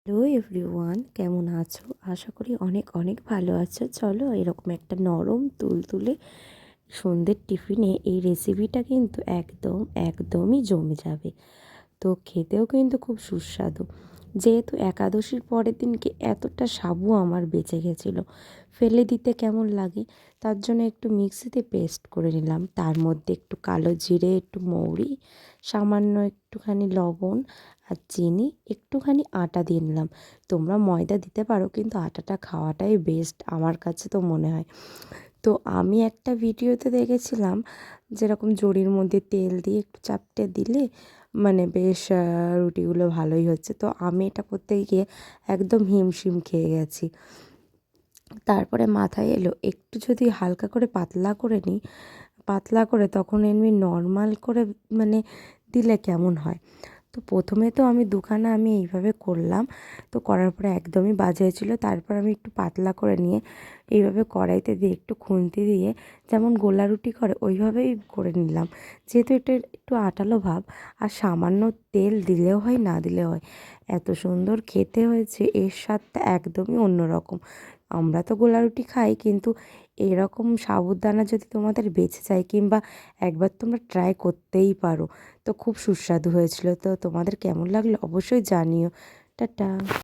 Hello everyone, কেমন আছো? আশা করি অনেক অনেক ভালো আছো। চলো এরকম একটা নরম তুলতুলে সন্ধ্যের টিফিনে এই রেসিপিটা কিন্তু একদমই জমে যাবে। তো খেতেও কিন্তু খুব সুস্বাদু। যেহেতু একাদশীর পরের দিনকে এতটা সাবু আমার বেঁচে গেছিলো, ফেলে দিতে কেমন লাগে, তার জন্য একটু মিক্সিতে পেস্ট করে নিলাম। তার মধ্যে একটু কালো জিরে, একটু মৌরি, সামান্য একটুখানি লবণ আর চিনি, একটুখানি আটা দিয়ে নিলাম। তোমরা ময়দা দিতে পারো, কিন্তু আটাটা খাওয়াটাই বেস্ট আমার কাছে তো মনে হয়। তো আমি একটা ভিডিওতে দেখেছিলাম যেরকম জরির মধ্যে তেল দিয়ে একটু চাপটে দিলে মানে বেশ রুটিগুলো ভালোই হচ্ছে। তো আমি এটা করতে গিয়ে একদম হিমশিম খেয়ে গেছি। তারপরে মাথায় এলো একটু যদি হালকা করে পাতলা করে নিই, পাতলা করে তখন এমনি নর্মাল করে মানে দিলে কেমন হয়। তো প্রথমে তো আমি দুখানা আমি এইভাবে করলাম, তো করার পরে একদমই বাজে হয়েছিলো। তারপর আমি একটু পাতলা করে নিয়ে এইভাবে কড়াইতে দিয়ে একটু খুন্তি দিয়ে যেমন গোলা রুটি করে ওইভাবেই করে নিলাম। যেহেতু এটা একটু আঠালো ভাব, আর সামান্য তেল দিলেও হয় না দিলেও হয়, এত সুন্দর খেতে হয়েছে। এর স্বাদটা একদমই অন্যরকম। আমরা তো গোলা রুটি খাই, কিন্তু এরকম সাবুদানা যদি তোমাদের বেঁচে যায়, কিংবা একবার তোমরা ট্রাই করতেই পারো। তো খুব সুস্বাদু হয়েছিল। তো তোমাদের কেমন লাগলো অবশ্যই জানিও। টাটা।